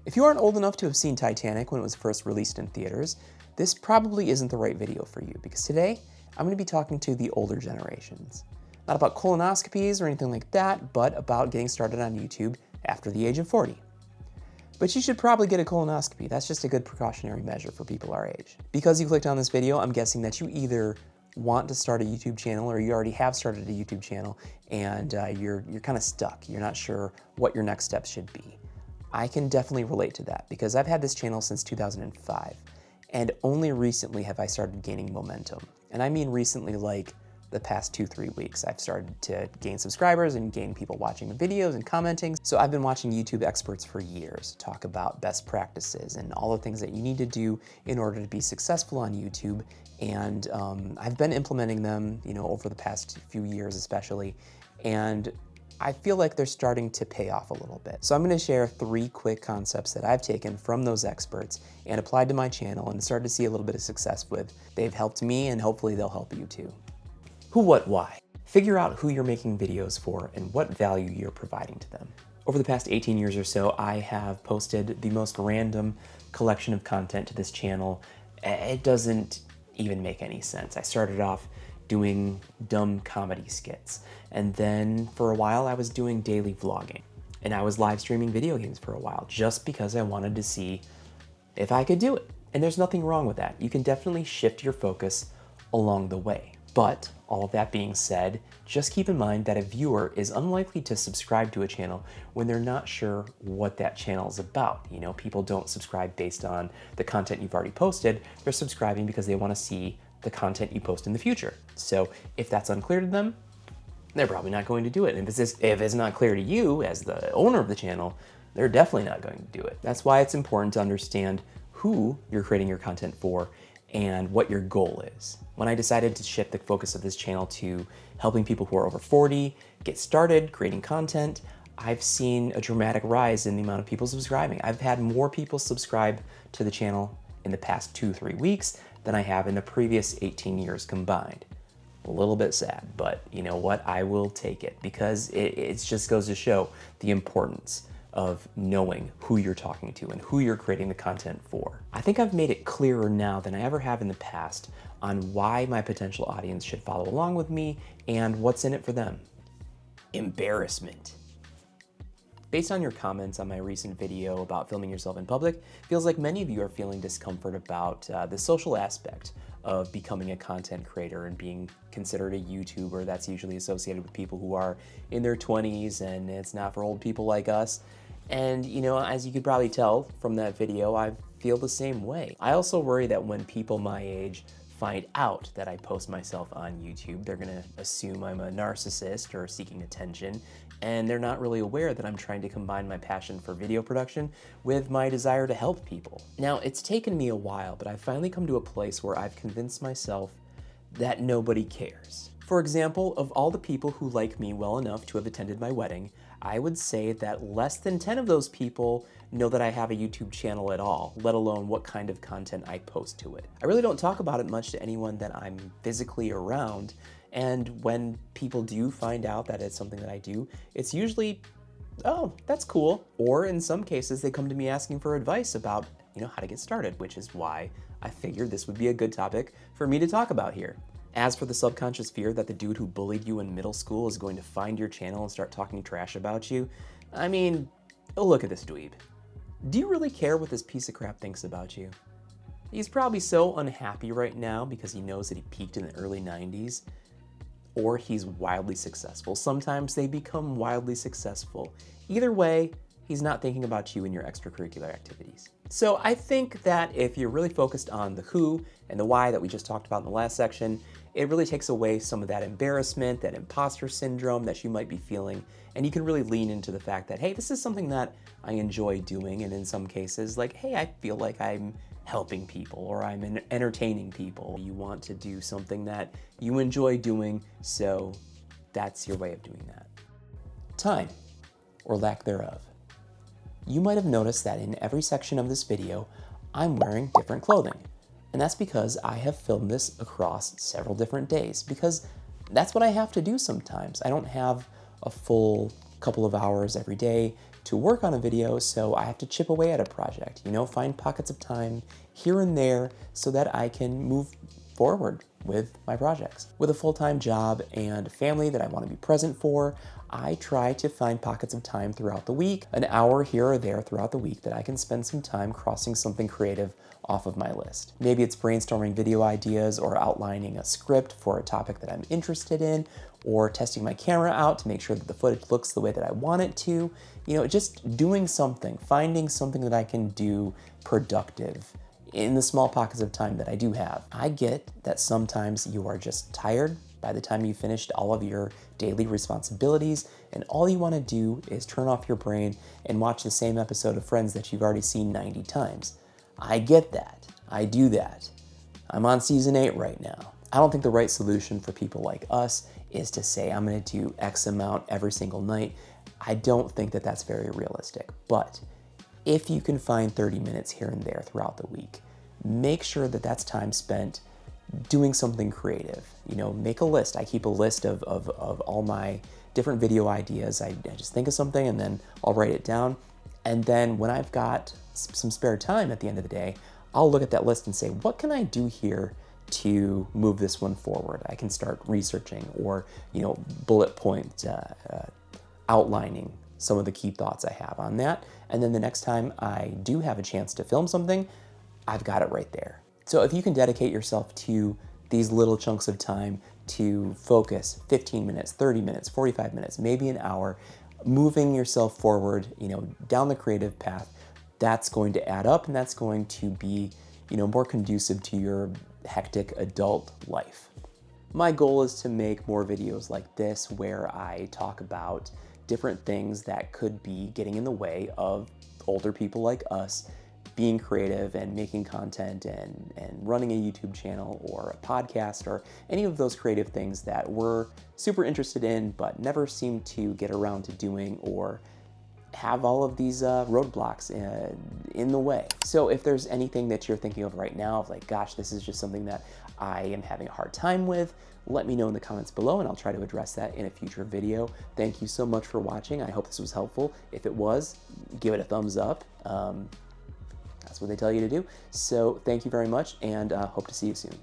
If you aren't old enough to have seen Titanic when it was first released in theaters, this probably isn't the right video for you, because today I'm going to be talking to the older generations. Not about colonoscopies or anything like that, but about getting started on YouTube after the age of 40. But you should probably get a colonoscopy. That's just a good precautionary measure for people our age. Because you clicked on this video, I'm guessing that you either want to start a YouTube channel or you already have started a YouTube channel and you're kind of stuck. You're not sure what your next steps should be. I can definitely relate to that because I've had this channel since 2005 and only recently have I started gaining momentum. And I mean recently, like the past 2-3 weeks, I've started to gain subscribers and gain people watching the videos and commenting. So I've been watching YouTube experts for years talk about best practices and all the things that you need to do in order to be successful on YouTube. And I've been implementing them, over the past few years especially. And I feel like they're starting to pay off a little bit. So I'm gonna share 3 quick concepts that I've taken from those experts and applied to my channel and started to see a little bit of success with. They've helped me and hopefully they'll help you too. Who, what, why? Figure out who you're making videos for and what value you're providing to them. Over the past 18 years or so, I have posted the most random collection of content to this channel. It doesn't even make any sense. I started off doing dumb comedy skits. And then for a while I was doing daily vlogging. And I was live streaming video games for a while just because I wanted to see if I could do it. And there's nothing wrong with that. You can definitely shift your focus along the way. But all of that being said, just keep in mind that a viewer is unlikely to subscribe to a channel when they're not sure what that channel is about. People don't subscribe based on the content you've already posted. They're subscribing because they want to see the content you post in the future. So if that's unclear to them, they're probably not going to do it. And if it's not clear to you as the owner of the channel, they're definitely not going to do it. That's why it's important to understand who you're creating your content for and what your goal is. When I decided to shift the focus of this channel to helping people who are over 40 get started creating content, I've seen a dramatic rise in the amount of people subscribing. I've had more people subscribe to the channel in the past 2-3 weeks than I have in the previous 18 years combined. A little bit sad, but you know what? I will take it because it just goes to show the importance of knowing who you're talking to and who you're creating the content for. I think I've made it clearer now than I ever have in the past on why my potential audience should follow along with me and what's in it for them. Embarrassment. Based on your comments on my recent video about filming yourself in public, feels like many of you are feeling discomfort about the social aspect of becoming a content creator and being considered a YouTuber. That's usually associated with people who are in their 20s, and it's not for old people like us. And as you could probably tell from that video, I feel the same way. I also worry that when people my age find out that I post myself on YouTube, they're gonna assume I'm a narcissist or seeking attention, and they're not really aware that I'm trying to combine my passion for video production with my desire to help people. Now, it's taken me a while, but I've finally come to a place where I've convinced myself that nobody cares. For example, of all the people who like me well enough to have attended my wedding, I would say that less than 10 of those people know that I have a YouTube channel at all, let alone what kind of content I post to it. I really don't talk about it much to anyone that I'm physically around, and when people do find out that it's something that I do, it's usually, oh, that's cool. Or in some cases, they come to me asking for advice about, how to get started, which is why I figured this would be a good topic for me to talk about here. As for the subconscious fear that the dude who bullied you in middle school is going to find your channel and start talking trash about you, I mean, look at this dweeb. Do you really care what this piece of crap thinks about you? He's probably so unhappy right now because he knows that he peaked in the early 90s, or he's wildly successful. Sometimes they become wildly successful. Either way, he's not thinking about you and your extracurricular activities. So I think that if you're really focused on the who and the why that we just talked about in the last section, it really takes away some of that embarrassment, that imposter syndrome that you might be feeling, and you can really lean into the fact that, hey, this is something that I enjoy doing, and in some cases, like, hey, I feel like I'm helping people or I'm entertaining people. You want to do something that you enjoy doing, so that's your way of doing that. Time, or lack thereof. You might have noticed that in every section of this video, I'm wearing different clothing. And that's because I have filmed this across several different days, because that's what I have to do sometimes. I don't have a full couple of hours every day to work on a video, so I have to chip away at a project, you know, find pockets of time here and there so that I can move forward with my projects. With a full-time job and family that I want to be present for, I try to find pockets of time throughout the week, an hour here or there throughout the week that I can spend some time crossing something creative off of my list. Maybe it's brainstorming video ideas or outlining a script for a topic that I'm interested in, or testing my camera out to make sure that the footage looks the way that I want it to. You know, just doing something, finding something that I can do productive in the small pockets of time that I do have. I get that sometimes you are just tired by the time you finished all of your daily responsibilities, and all you want to do is turn off your brain and watch the same episode of Friends that you've already seen 90 times. I get that. I do that. I'm on season 8 right now. I don't think the right solution for people like us is to say, I'm going to do X amount every single night. I don't think that that's very realistic. But if you can find 30 minutes here and there throughout the week, make sure that that's time spent doing something creative. You know, make a list. I keep a list of all my different video ideas. I just think of something and then I'll write it down. And then when I've got some spare time at the end of the day, I'll look at that list and say, what can I do here to move this one forward? I can start researching or, you know, bullet point outlining some of the key thoughts I have on that. And then the next time I do have a chance to film something, I've got it right there. So if you can dedicate yourself to these little chunks of time to focus 15 minutes, 30 minutes, 45 minutes, maybe an hour, moving yourself forward, you know, down the creative path, that's going to add up and that's going to be, you know, more conducive to your hectic adult life. My goal is to make more videos like this where I talk about different things that could be getting in the way of older people like us being creative and making content and running a YouTube channel or a podcast or any of those creative things that we're super interested in but never seem to get around to doing or have all of these roadblocks in the way. So if there's anything that you're thinking of right now of like, gosh, this is just something that I am having a hard time with, let me know in the comments below and I'll try to address that in a future video. Thank you so much for watching. I hope this was helpful. If it was, give it a thumbs up. That's what they tell you to do. So thank you very much and hope to see you soon.